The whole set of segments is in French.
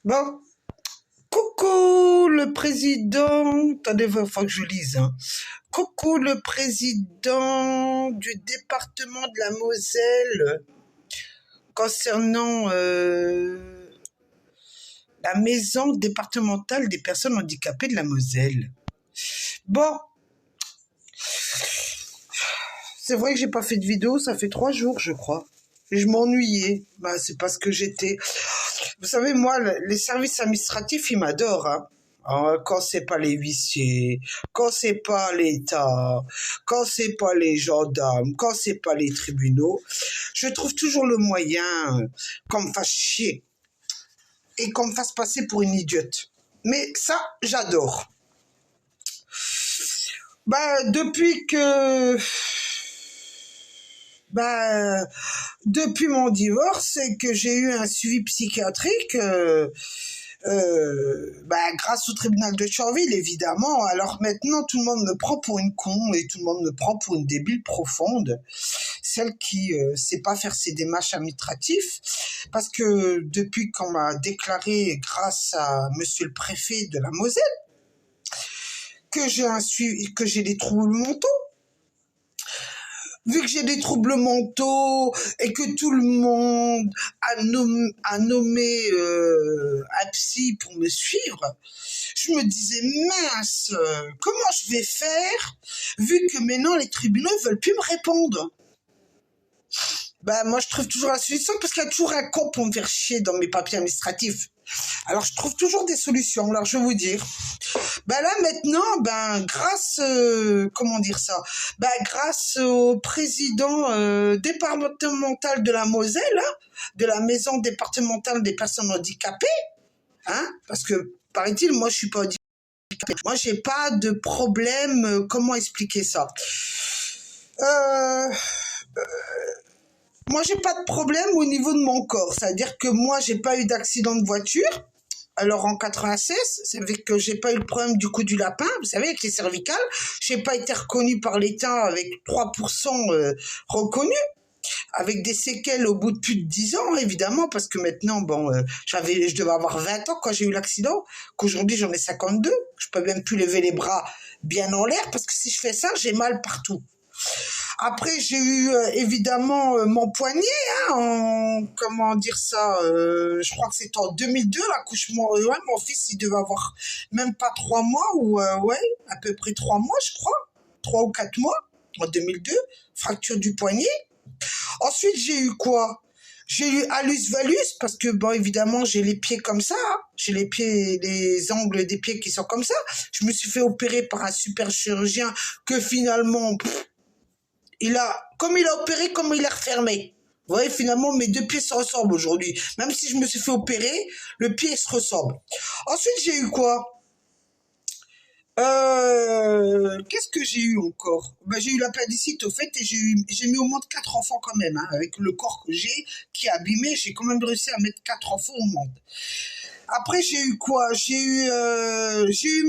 Bon, coucou le président. Attendez, il faut que je lise. Hein. Coucou le président du département de la Moselle concernant la maison départementale des personnes handicapées de la Moselle. Bon, c'est vrai que j'ai pas fait de vidéo, ça fait 3 jours, je crois. Et je m'ennuyais. Bah, c'est parce que j'étais... Vous savez, moi, les services administratifs, ils m'adorent. Hein. Quand c'est pas les huissiers, quand c'est pas l'État, quand c'est pas les gendarmes, quand c'est pas les tribunaux, je trouve toujours le moyen qu'on me fasse chier et qu'on me fasse passer pour une idiote. Mais ça, j'adore. Bah, depuis mon divorce et que j'ai eu un suivi psychiatrique, grâce au tribunal de Charville, évidemment. Alors maintenant, tout le monde me prend pour une con et tout le monde me prend pour une débile profonde, celle qui sait pas faire ses démarches administratives, parce que depuis qu'on m'a déclaré, grâce à monsieur le préfet de la Moselle, que j'ai des troubles mentaux. Vu que j'ai des troubles mentaux et que tout le monde a nommé un psy pour me suivre, je me disais, mince, comment je vais faire vu que maintenant les tribunaux ne veulent plus me répondre? Ben, moi, je trouve toujours la solution parce qu'il y a toujours un con pour me faire chier dans mes papiers administratifs. Alors, je trouve toujours des solutions. Alors, je vais vous dire. Ben là, maintenant, grâce, grâce au président départemental de la Moselle, hein, de la maison départementale des personnes handicapées, hein, parce que, paraît-il, moi, je suis pas handicapée. Moi, j'ai pas de problème. Comment expliquer ça? Moi, j'ai pas de problème au niveau de mon corps. C'est-à-dire que moi, j'ai pas eu d'accident de voiture. Alors, en 96, c'est vrai que j'ai pas eu le problème du coup du lapin. Vous savez, avec les cervicales, j'ai pas été reconnue par l'État avec 3% reconnus. Avec des séquelles au bout de plus de 10 ans, évidemment, parce que maintenant, je devais avoir 20 ans quand j'ai eu l'accident, qu'aujourd'hui j'en ai 52. Je peux même plus lever les bras bien en l'air, parce que si je fais ça, j'ai mal partout. Après, j'ai eu évidemment mon poignet, hein, je crois que c'était en 2002, l'accouchement. Mon fils, il devait avoir même pas 3 mois, ou à peu près 3 mois, je crois, 3 ou 4 mois, en 2002, fracture du poignet. Ensuite, j'ai eu quoi? J'ai eu halus-valus, parce que, évidemment, j'ai les pieds comme ça, hein. J'ai les angles des pieds qui sont comme ça. Je me suis fait opérer par un super chirurgien que finalement... comme il a opéré, comme il a refermé. Vous voyez, finalement, mes 2 pieds se ressemblent aujourd'hui. Même si je me suis fait opérer, le pied se ressemble. Ensuite, j'ai eu quoi? Qu'est-ce que j'ai eu encore? J'ai eu l'appendicite, au fait, et j'ai mis au monde 4 enfants quand même, hein, avec le corps que j'ai, qui est abîmé, j'ai quand même réussi à mettre 4 enfants au monde. Après, j'ai eu quoi? J'ai eu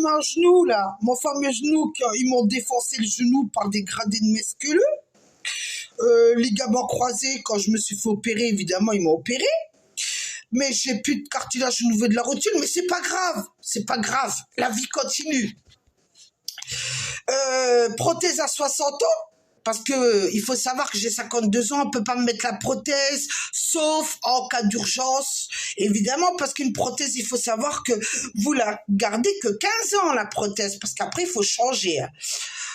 mon genou, là. Mon fameux genou, ils m'ont défoncé le genou par des gradés de musculeux. Ligaments croisés, quand je me suis fait opérer, évidemment, ils m'ont opéré. Mais j'ai plus de cartilage au niveau de la rotule, mais c'est pas grave. C'est pas grave. La vie continue. Prothèse à 60 ans. Parce que il faut savoir que j'ai 52 ans, on peut pas me mettre la prothèse, sauf en cas d'urgence. Évidemment, parce qu'une prothèse, il faut savoir que vous la gardez que 15 ans, la prothèse, parce qu'après, il faut changer.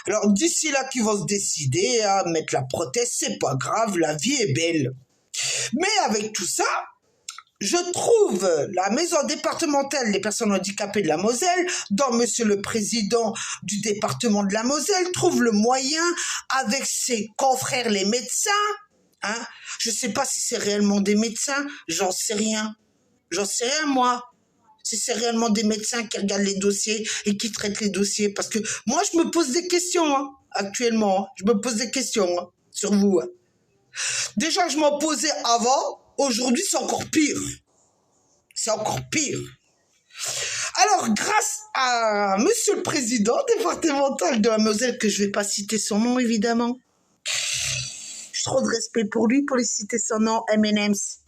Alors, d'ici là qu'ils vont se décider à mettre la prothèse, c'est pas grave, la vie est belle. Mais avec tout ça, je trouve la maison départementale des personnes handicapées de la Moselle, dont monsieur le président du département de la Moselle trouve le moyen, avec ses confrères les médecins, hein, je sais pas si c'est réellement des médecins, j'en sais rien, moi, si c'est réellement des médecins qui regardent les dossiers et qui traitent les dossiers, parce que moi je me pose des questions, hein, actuellement, je me pose des questions, hein, sur vous. Hein. Déjà je m'en posais avant, aujourd'hui c'est encore pire. C'est encore pire. Alors, grâce à monsieur le président départemental de la Moselle, que je vais pas citer son nom, évidemment. J'ai trop de respect pour lui pour lui citer son nom, M&M's.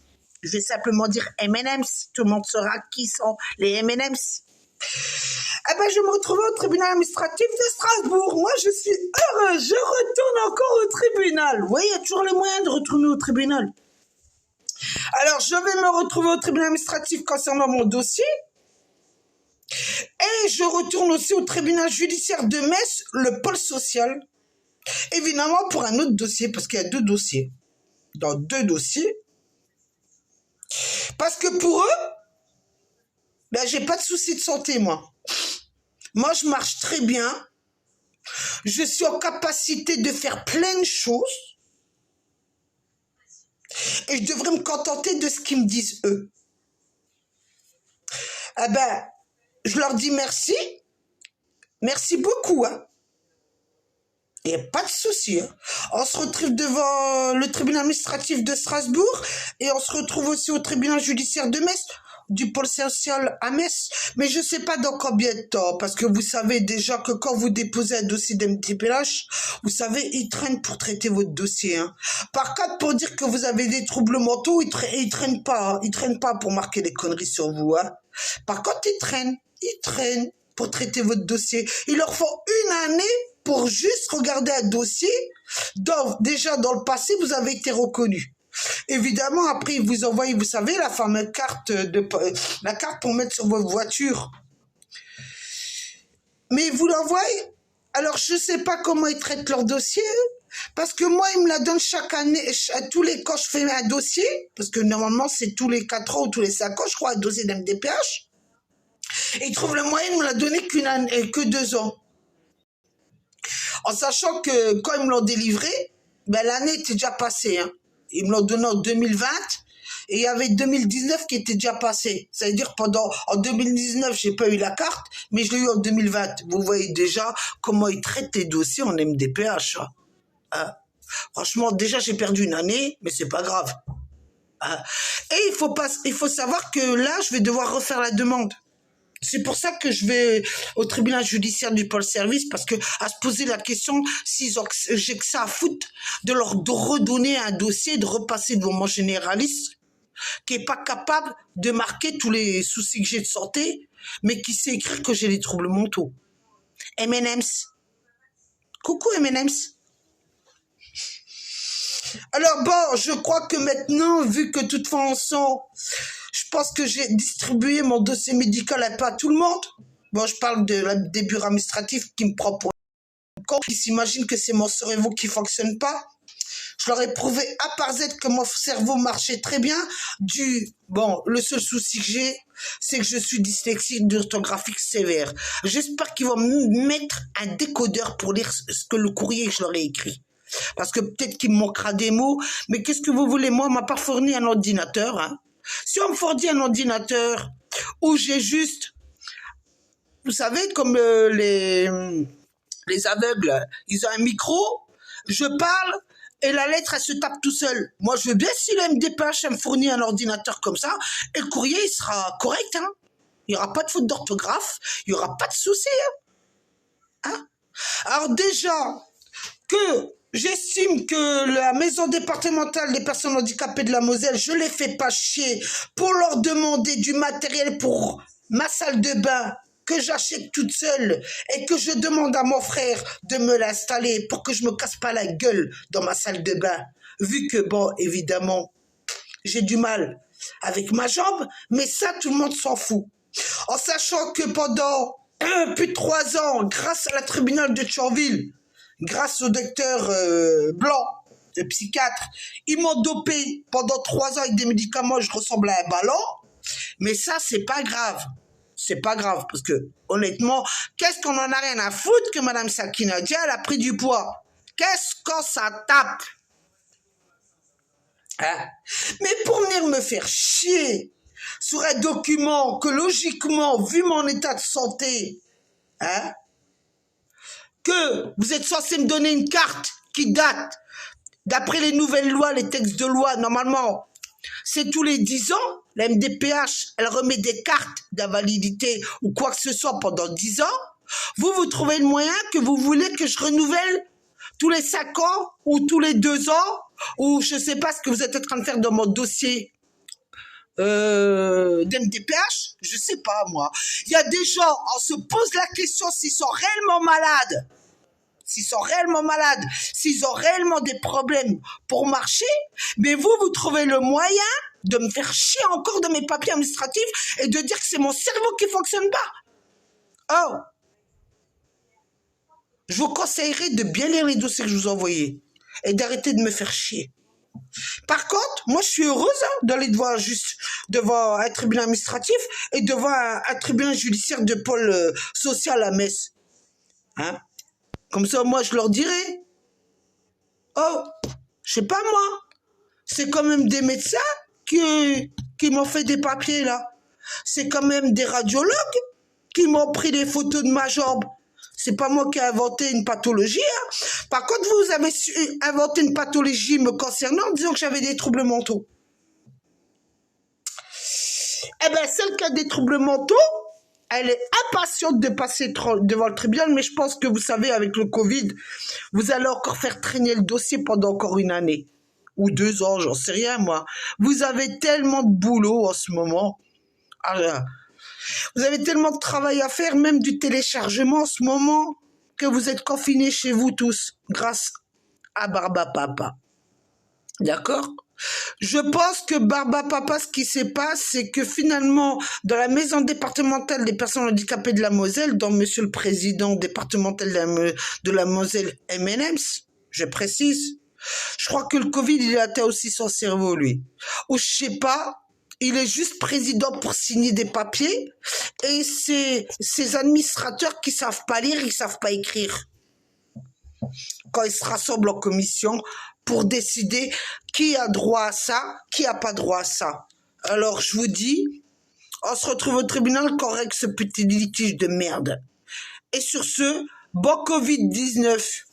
Je vais simplement dire M&M's. Tout le monde saura qui sont les M&M's. Eh ben, je me retrouve au tribunal administratif de Strasbourg. Moi, je suis heureuse. Je retourne encore au tribunal. Vous voyez, il y a toujours les moyens de retourner au tribunal. Alors, je vais me retrouver au tribunal administratif concernant mon dossier. Et je retourne aussi au tribunal judiciaire de Metz, le pôle social. Évidemment, pour un autre dossier, parce qu'il y a 2 dossiers. Dans 2 dossiers. Parce que pour eux, ben, j'ai pas de souci de santé, moi. Moi, je marche très bien. Je suis en capacité de faire plein de choses. Et je devrais me contenter de ce qu'ils me disent, eux. Eh ben, je leur dis merci. Merci beaucoup, hein. Il n'y a pas de souci. Hein. On se retrouve devant le tribunal administratif de Strasbourg et on se retrouve aussi au tribunal judiciaire de Metz, du pôle social à Metz. Mais je ne sais pas dans combien de temps, parce que vous savez déjà que quand vous déposez un dossier d'MDPH, vous savez, ils traînent pour traiter votre dossier. Hein. Par contre, pour dire que vous avez des troubles mentaux, ils traînent pas. Hein. Ils traînent pas pour marquer des conneries sur vous. Hein. Par contre, ils traînent pour traiter votre dossier. Il leur faut 1 année pour juste regarder un dossier. Déjà dans le passé, vous avez été reconnu. Évidemment, après, ils vous envoient, vous savez, la fameuse carte, la carte pour mettre sur votre voiture. Mais ils vous l'envoient. Alors, je ne sais pas comment ils traitent leur dossier. Parce que moi, ils me la donnent chaque année, quand je fais un dossier. Parce que normalement, c'est tous les 4 ans ou tous les 5 ans, je crois, un dossier d'MDPH. Et ils trouvent le moyen de me la donner que 2 ans. En sachant que quand ils me l'ont délivré, ben, l'année était déjà passée. Hein. Ils me l'ont donné en 2020 et il y avait 2019 qui était déjà passé. Ça veut dire en 2019, j'ai pas eu la carte, mais je l'ai eu en 2020. Vous voyez déjà comment ils traitent les dossiers en MDPH. Hein. Hein. Franchement, déjà j'ai perdu 1 année, mais c'est pas grave. Hein. Et il faut savoir que là, je vais devoir refaire la demande. C'est pour ça que je vais au tribunal judiciaire du pôle service, parce que à se poser la question si j'ai que ça à foutre de leur redonner un dossier, de repasser devant mon généraliste qui est pas capable de marquer tous les soucis que j'ai de santé, mais qui sait écrire que j'ai des troubles mentaux. M&M's. Coucou M&M's. Alors bon, je crois que maintenant, vu que de toute façon, je pense que j'ai distribué mon dossier médical un peu à tout le monde. Bon, je parle des bureaux administratifs qui me prend pour un con, qui s'imaginent que c'est mon cerveau qui fonctionne pas. Je leur ai prouvé A par Z que mon cerveau marchait très bien. Bon, le seul souci que j'ai, c'est que je suis dyslexique d'orthographique sévère. J'espère qu'ils vont me mettre un décodeur pour lire ce que le courrier que je leur ai écrit. Parce que peut-être qu'il me manquera des mots, mais qu'est-ce que vous voulez? Moi, on m'a pas fourni un ordinateur. Hein. Si on me fournit un ordinateur où j'ai juste, vous savez, comme les aveugles, ils ont un micro, je parle et la lettre, elle se tape tout seul. Moi, je veux bien si le MDPH me fournit un ordinateur comme ça, et le courrier, il sera correct. Hein. Il n'y aura pas de faute d'orthographe, il n'y aura pas de souci. Hein. Hein. Alors déjà, que j'estime que la maison départementale des personnes handicapées de la Moselle, je les fais pas chier pour leur demander du matériel pour ma salle de bain que j'achète toute seule et que je demande à mon frère de me l'installer pour que je me casse pas la gueule dans ma salle de bain. Vu que, bon, évidemment, j'ai du mal avec ma jambe, mais ça, tout le monde s'en fout. En sachant que pendant plus de 3 ans, grâce à la tribunal de Thionville, grâce au docteur Blanc, le psychiatre, ils m'ont dopé pendant 3 ans avec des médicaments, je ressemble à un ballon. Mais ça, c'est pas grave. C'est pas grave, parce que, honnêtement, qu'est-ce qu'on en a rien à foutre que Madame Sakina Dia, elle a pris du poids? Qu'est-ce qu'on ça tape? Hein? Mais pour venir me faire chier sur un document que, logiquement, vu mon état de santé, hein, que vous êtes censé me donner une carte qui date, d'après les nouvelles lois, les textes de loi, normalement, c'est tous les 10 ans, la MDPH, elle remet des cartes d'invalidité ou quoi que ce soit pendant 10 ans. Vous trouvez le moyen que vous voulez que je renouvelle tous les 5 ans ou tous les 2 ans, ou je ne sais pas ce que vous êtes en train de faire dans mon dossier d'MDPH, je sais pas moi. Il y a des gens, on se pose la question s'ils sont réellement malades, s'ils ont réellement des problèmes pour marcher, mais vous trouvez le moyen de me faire chier encore de mes papiers administratifs et de dire que c'est mon cerveau qui fonctionne pas. Oh, je vous conseillerais de bien lire les dossiers que je vous ai envoyés et d'arrêter de me faire chier. Par contre, moi je suis heureuse d'aller devant un tribunal administratif et devant un tribunal judiciaire de pôle social à Metz. Hein? Comme ça, moi je leur dirai. Oh, je sais pas moi. C'est quand même des médecins qui m'ont fait des papiers là. C'est quand même des radiologues qui m'ont pris des photos de ma jambe. C'est pas moi qui ai inventé une pathologie. Hein. Par contre, vous avez inventé une pathologie me concernant en disant que j'avais des troubles mentaux. Eh bien, celle qui a des troubles mentaux, elle est impatiente de passer devant le tribunal, mais je pense que vous savez, avec le Covid, vous allez encore faire traîner le dossier pendant encore une année. Ou 2 ans, j'en sais rien, moi. Vous avez tellement de boulot en ce moment. Alors, vous avez tellement de travail à faire, même du téléchargement en ce moment, que vous êtes confinés chez vous tous, grâce à Barbapapa. D'accord ? Je pense que Barbapapa, ce qui se passe, c'est que finalement, dans la maison départementale des personnes handicapées de la Moselle, dont monsieur le président départemental de la Moselle, M&M's, je précise, je crois que le Covid, il a atteint aussi son cerveau, lui. Ou je sais pas, il est juste président pour signer des papiers et c'est ces administrateurs qui savent pas lire, ils savent pas écrire. Quand ils se rassemblent en commission pour décider qui a droit à ça, qui a pas droit à ça. Alors je vous dis, on se retrouve au tribunal qu'on règle ce petit litige de merde. Et sur ce, bon Covid-19.